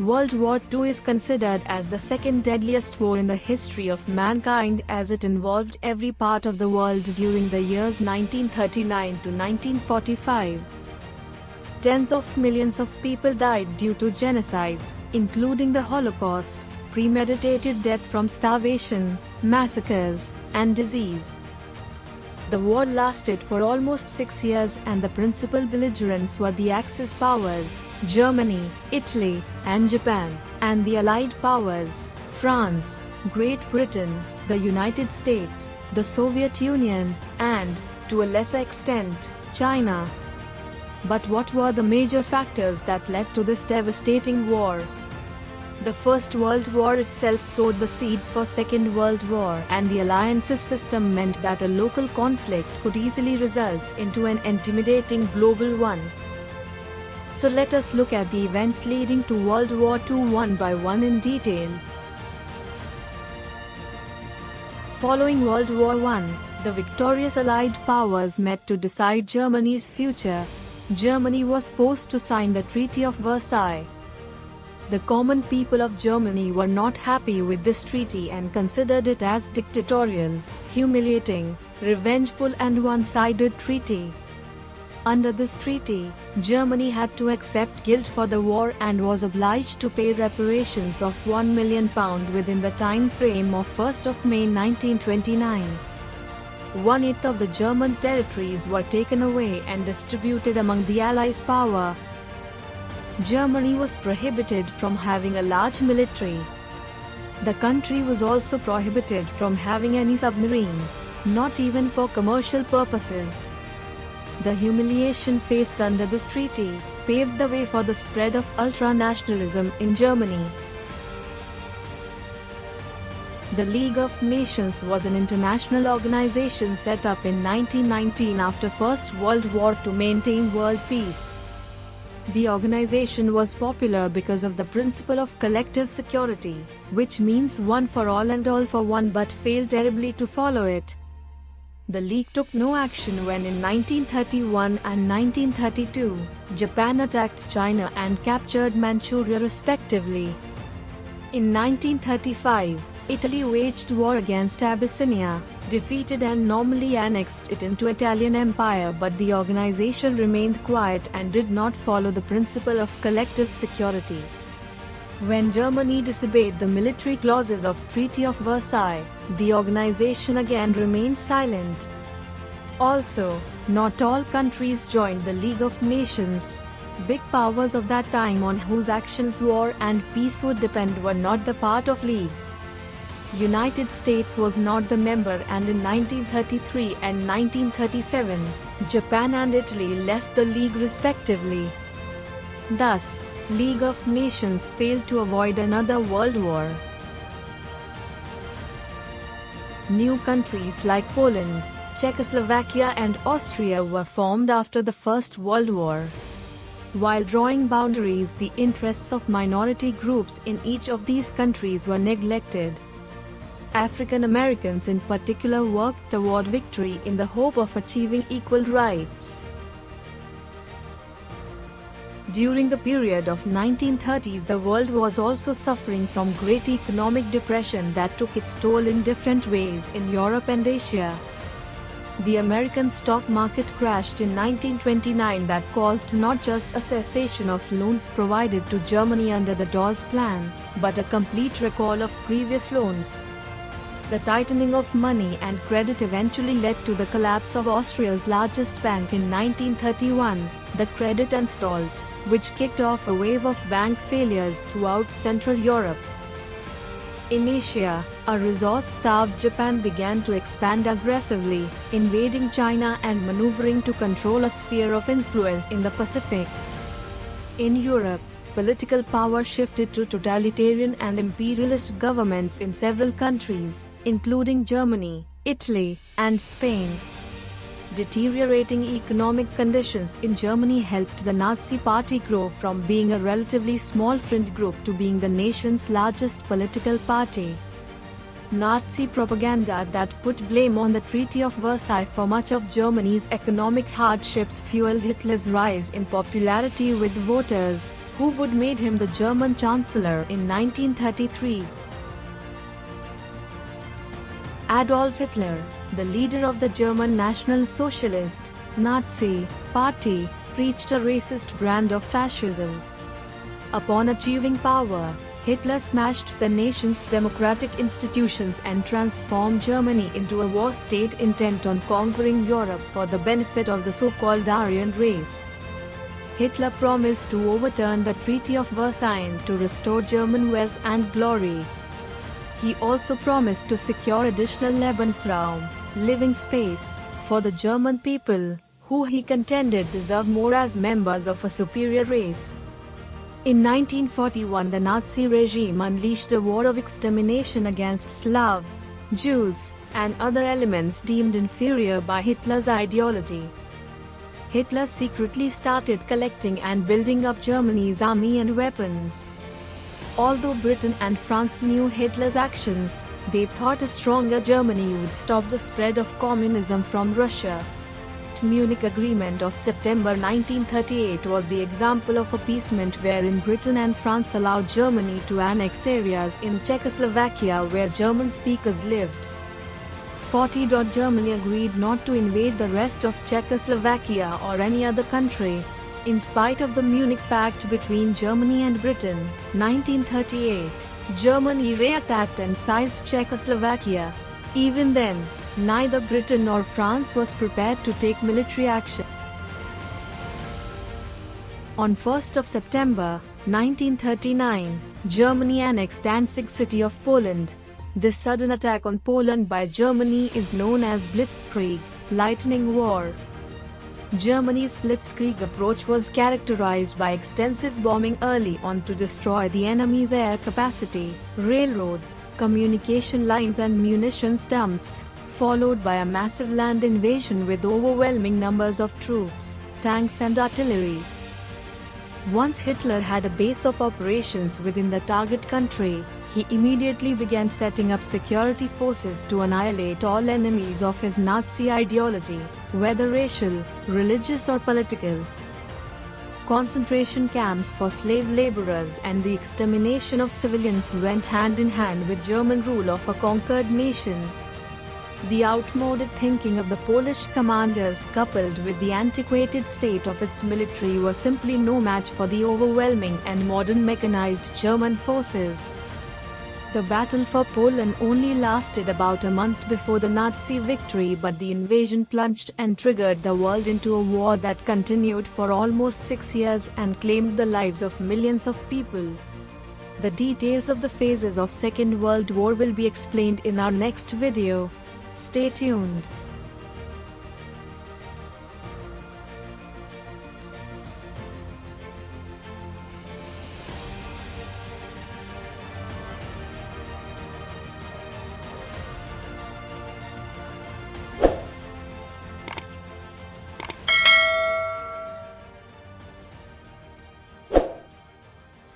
World War II is considered as the second deadliest war in the history of mankind, as it involved every part of the world during the years 1939 to 1945. Tens of millions of people died due to genocides, including the Holocaust, premeditated death from starvation, massacres, and disease. The war lasted for almost 6 years, and the principal belligerents were the Axis powers, Germany, Italy, and Japan, and the Allied powers, France, Great Britain, the United States, the Soviet Union, and, to a lesser extent, China. But what were the major factors that led to this devastating war? The First World War itself sowed the seeds for Second World War, and the alliances system meant that a local conflict could easily result into an intimidating global one. So let us look at the events leading to World War II one by one in detail. Following World War I, the victorious Allied powers met to decide Germany's future. Germany was forced to sign the Treaty of Versailles. The common people of Germany were not happy with this treaty and considered it as dictatorial, humiliating, revengeful, and one-sided treaty. Under this treaty, Germany had to accept guilt for the war and was obliged to pay reparations of £1 million within the time frame of 1st of May 1929. 1/8 of the German territories were taken away and distributed among the Allies' power. Germany was prohibited from having a large military. The country was also prohibited from having any submarines, not even for commercial purposes. The humiliation faced under this treaty paved the way for the spread of ultranationalism in Germany. The League of Nations was an international organization set up in 1919 after First World War to maintain world peace. The organization was popular because of the principle of collective security, which means one for all and all for one, but failed terribly to follow it. The League took no action when in 1931 and 1932, Japan attacked China and captured Manchuria respectively. In 1935, Italy waged war against Abyssinia, defeated and nominally annexed it into Italian Empire, but the organization remained quiet and did not follow the principle of collective security. When Germany disobeyed the military clauses of Treaty of Versailles, the organization again remained silent. Also, not all countries joined the League of Nations. Big powers of that time on whose actions war and peace would depend were not the part of League. United States was not the member, and in 1933 and 1937, Japan and Italy left the League respectively. Thus, League of Nations failed to avoid another world war. New countries like Poland, Czechoslovakia and Austria were formed after the First World War. While drawing boundaries, the interests of minority groups in each of these countries were neglected. African Americans in particular worked toward victory in the hope of achieving equal rights. During the period of 1930s, the world was also suffering from great economic depression that took its toll in different ways in Europe and Asia. The American stock market crashed in 1929 that caused not just a cessation of loans provided to Germany under the Dawes Plan, but a complete recall of previous loans. The tightening of money and credit eventually led to the collapse of Austria's largest bank in 1931, the Kreditanstalt, which kicked off a wave of bank failures throughout Central Europe. In Asia, a resource-starved Japan began to expand aggressively, invading China and maneuvering to control a sphere of influence in the Pacific. In Europe, political power shifted to totalitarian and imperialist governments in several countries, including Germany, Italy, and Spain. Deteriorating economic conditions in Germany helped the Nazi Party grow from being a relatively small fringe group to being the nation's largest political party. Nazi propaganda that put blame on the Treaty of Versailles for much of Germany's economic hardships fueled Hitler's rise in popularity with voters. who would made him the German chancellor in 1933. Adolf Hitler, the leader of the German National Socialist Nazi Party, preached a racist brand of fascism. Upon achieving power, Hitler smashed the nation's democratic institutions and transformed Germany into a war state intent on conquering Europe for the benefit of the so-called Aryan race. Hitler promised to overturn the Treaty of Versailles to restore German wealth and glory. He also promised to secure additional Lebensraum, living space, for the German people, who he contended deserved more as members of a superior race. In 1941, the Nazi regime unleashed a war of extermination against Slavs, Jews, and other elements deemed inferior by Hitler's ideology. Hitler secretly started collecting and building up Germany's army and weapons. Although Britain and France knew Hitler's actions, they thought a stronger Germany would stop the spread of communism from Russia. The Munich Agreement of September 1938 was the example of appeasement wherein Britain and France allowed Germany to annex areas in Czechoslovakia where German speakers lived. Germany agreed not to invade the rest of Czechoslovakia or any other country. In spite of the Munich Pact between Germany and Britain, 1938, Germany re-attacked and seized Czechoslovakia. Even then, neither Britain nor France was prepared to take military action. On 1st of September, 1939, Germany annexed Danzig city of Poland. This sudden attack on Poland by Germany is known as Blitzkrieg, lightning war. Germany's Blitzkrieg approach was characterized by extensive bombing early on to destroy the enemy's air capacity, railroads, communication lines and munitions dumps, followed by a massive land invasion with overwhelming numbers of troops, tanks and artillery. Once Hitler had a base of operations within the target country, he immediately began setting up security forces to annihilate all enemies of his Nazi ideology, whether racial, religious or political. Concentration camps for slave laborers and the extermination of civilians went hand in hand with German rule of a conquered nation. The outmoded thinking of the Polish commanders coupled with the antiquated state of its military were simply no match for the overwhelming and modern mechanized German forces. The battle for Poland only lasted about a month before the Nazi victory, but the invasion plunged and triggered the world into a war that continued for almost 6 years and claimed the lives of millions of people. The details of the phases of Second World War will be explained in our next video. Stay tuned.